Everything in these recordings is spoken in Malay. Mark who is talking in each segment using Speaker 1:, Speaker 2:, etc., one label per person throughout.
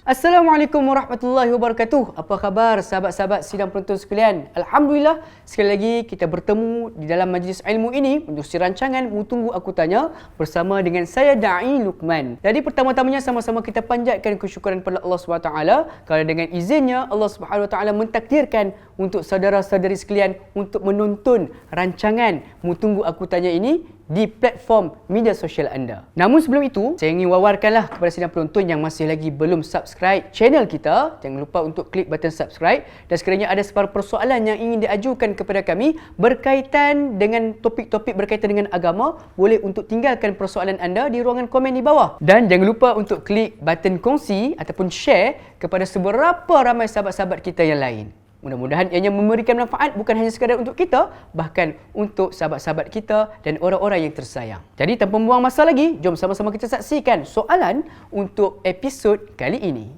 Speaker 1: Assalamualaikum warahmatullahi wabarakatuh. Apa khabar sahabat-sahabat sidang penonton sekalian? Alhamdulillah, sekali lagi kita bertemu di dalam majlis ilmu ini menerusi rancangan Mu Tunggu Aku Tanya bersama dengan saya Da'i Luqman. Jadi pertama-tamanya sama-sama kita panjatkan kesyukuran kepada Allah SWT kerana dengan izinnya Allah SWT mentakdirkan untuk saudara-saudari sekalian untuk menonton rancangan Mu Tunggu Aku Tanya ini di platform media sosial anda. Namun sebelum itu, saya ingin wawarkanlah kepada sidang penonton yang masih lagi belum subscribe channel kita, jangan lupa untuk klik button subscribe, dan sekiranya ada sebarang persoalan yang ingin diajukan kepada kami berkaitan dengan topik-topik berkaitan dengan agama, boleh untuk tinggalkan persoalan anda di ruangan komen di bawah. Dan jangan lupa untuk klik button kongsi ataupun share kepada seberapa ramai sahabat-sahabat kita yang lain. Mudah-mudahan ianya memberikan manfaat bukan hanya sekadar untuk kita, bahkan untuk sahabat-sahabat kita dan orang-orang yang tersayang. Jadi tanpa membuang masa lagi, jom sama-sama kita saksikan soalan untuk episod kali ini.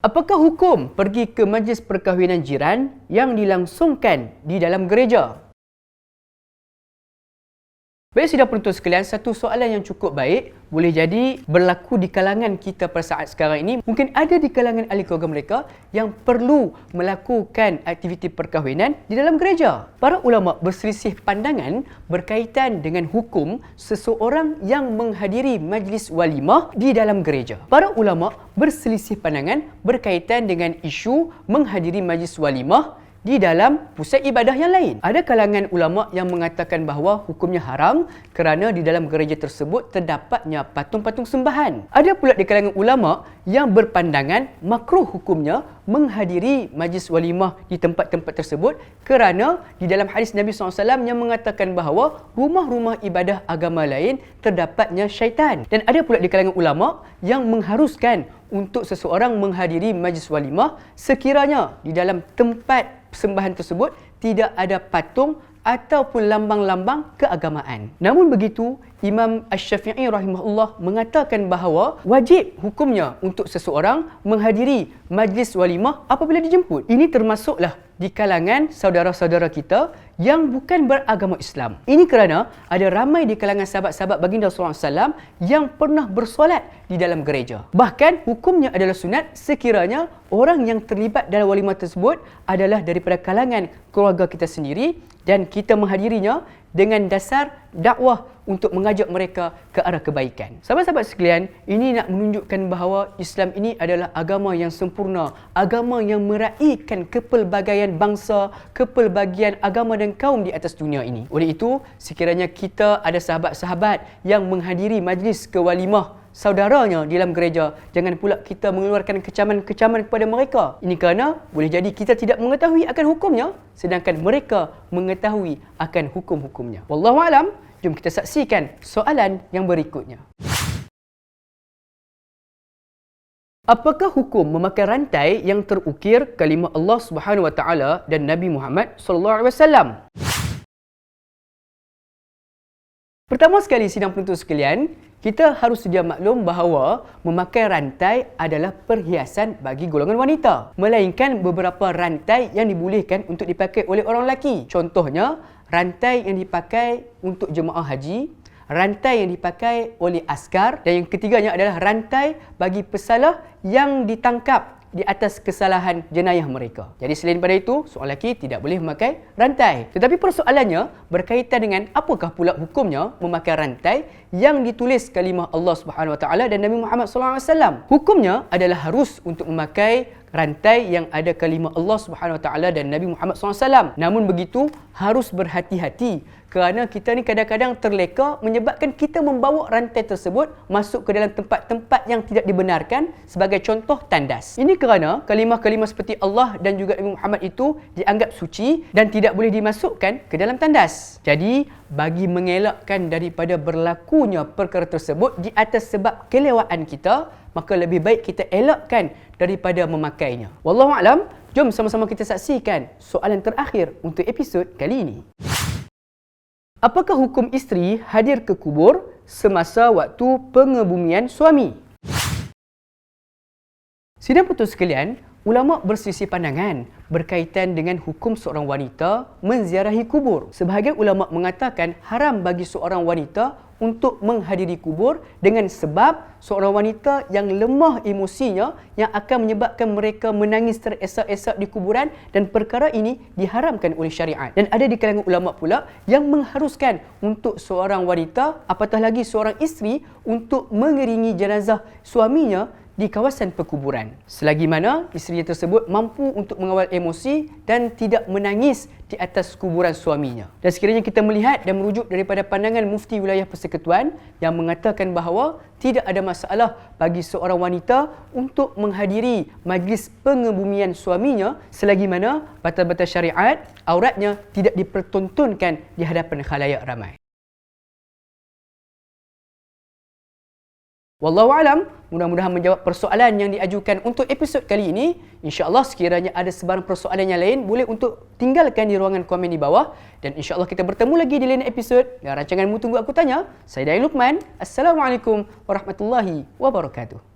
Speaker 1: Apakah hukum pergi ke majlis perkahwinan jiran yang dilangsungkan di dalam gereja? Baik sidang penonton sekalian, satu soalan yang cukup baik, boleh jadi berlaku di kalangan kita pada saat sekarang ini. Mungkin ada di kalangan ahli keluarga mereka yang perlu melakukan aktiviti perkahwinan di dalam gereja. Para ulama berselisih pandangan berkaitan dengan hukum seseorang yang menghadiri majlis walimah di dalam gereja. Para ulama berselisih pandangan berkaitan dengan isu menghadiri majlis walimah di dalam pusat ibadah yang lain. Ada kalangan ulama yang mengatakan bahawa hukumnya haram kerana di dalam gereja tersebut terdapatnya patung-patung sembahan. Ada pula di kalangan ulama yang berpandangan makruh hukumnya menghadiri majlis walimah di tempat-tempat tersebut kerana di dalam hadis Nabi SAW yang mengatakan bahawa rumah-rumah ibadah agama lain terdapatnya syaitan. Dan ada pula di kalangan ulama yang mengharuskan untuk seseorang menghadiri majlis walimah sekiranya di dalam tempat persembahan tersebut tidak ada patung ataupun lambang-lambang keagamaan. Namun begitu, Imam Asy-Syafi'i rahimahullah mengatakan bahawa wajib hukumnya untuk seseorang menghadiri majlis walimah apabila dijemput. Ini termasuklah di kalangan saudara-saudara kita yang bukan beragama Islam. Ini kerana ada ramai di kalangan sahabat-sahabat baginda SAW yang pernah bersolat di dalam gereja. Bahkan hukumnya adalah sunat sekiranya orang yang terlibat dalam walimah tersebut adalah daripada kalangan keluarga kita sendiri dan kita menghadirinya dengan dasar dakwah untuk mengajak mereka ke arah kebaikan. Sahabat-sahabat sekalian, ini nak menunjukkan bahawa Islam ini adalah agama yang sempurna, agama yang meraihkan kepelbagaian bangsa, kepelbagaian agama dan kaum di atas dunia ini. Oleh itu, sekiranya kita ada sahabat-sahabat yang menghadiri majlis kewalimah saudaranya di dalam gereja, jangan pula kita mengeluarkan kecaman-kecaman kepada mereka. Ini kerana boleh jadi kita tidak mengetahui akan hukumnya, sedangkan mereka mengetahui akan hukum-hukumnya. Wallahu a'lam. Jom kita saksikan soalan yang berikutnya. Apakah hukum memakai rantai yang terukir kalimah Allah Subhanahu Wa Taala dan Nabi Muhammad sallallahu alaihi wasallam? Pertama sekali sidang penonton sekalian, kita harus sedia maklum bahawa memakai rantai adalah perhiasan bagi golongan wanita. Melainkan beberapa rantai yang dibolehkan untuk dipakai oleh orang lelaki. Contohnya, rantai yang dipakai untuk jemaah haji, rantai yang dipakai oleh askar, dan yang ketiganya adalah rantai bagi pesalah yang ditangkap di atas kesalahan jenayah mereka. Jadi selain daripada itu, seorang lelaki tidak boleh memakai rantai. Tetapi persoalannya berkaitan dengan apakah pula hukumnya memakai rantai yang ditulis kalimah Allah Subhanahu Wa Taala dan Nabi Muhammad sallallahu alaihi wasallam. Hukumnya adalah harus untuk memakai rantai yang ada kalimah Allah Subhanahu Wa Taala dan Nabi Muhammad sallallahu alaihi wasallam. Namun begitu, harus berhati-hati kerana kita ni kadang-kadang terleka menyebabkan kita membawa rantai tersebut masuk ke dalam tempat-tempat yang tidak dibenarkan, sebagai contoh tandas. Ini kerana kalimah-kalimah seperti Allah dan juga Nabi Muhammad itu dianggap suci dan tidak boleh dimasukkan ke dalam tandas. Jadi, bagi mengelakkan daripada berlakunya perkara tersebut di atas sebab kelewatan kita, maka lebih baik kita elakkan daripada memakainya. Wallahu a'lam. Jom sama-sama kita saksikan soalan terakhir untuk episod kali ini. Apakah hukum isteri hadir ke kubur semasa waktu pengebumian suami? Sidang penonton sekalian, Ulama berselisih pandangan berkaitan dengan hukum seorang wanita menziarahi kubur. Sebahagian ulama mengatakan haram bagi seorang wanita untuk menghadiri kubur dengan sebab seorang wanita yang lemah emosinya yang akan menyebabkan mereka menangis teresak-esak di kuburan, dan perkara ini diharamkan oleh syariat. Dan ada di kalangan ulama pula yang mengharuskan untuk seorang wanita, apatah lagi seorang isteri, untuk mengiringi jenazah suaminya di kawasan perkuburan, selagi mana isteri tersebut mampu untuk mengawal emosi dan tidak menangis di atas kuburan suaminya. Dan sekiranya kita melihat dan merujuk daripada pandangan Mufti Wilayah Persekutuan yang mengatakan bahawa tidak ada masalah bagi seorang wanita untuk menghadiri majlis pengebumian suaminya selagi mana batas-batas syariat auratnya tidak dipertontonkan di hadapan khalayak ramai. Wallahu alam, mudah-mudahan menjawab persoalan yang diajukan untuk episod kali ini. InsyaAllah sekiranya ada sebarang persoalan yang lain, boleh untuk tinggalkan di ruangan komen di bawah. Dan insyaAllah kita bertemu lagi di lain episod. Dan rancanganmu tunggu aku tanya. Saya Dain Luqman. Assalamualaikum warahmatullahi wabarakatuh.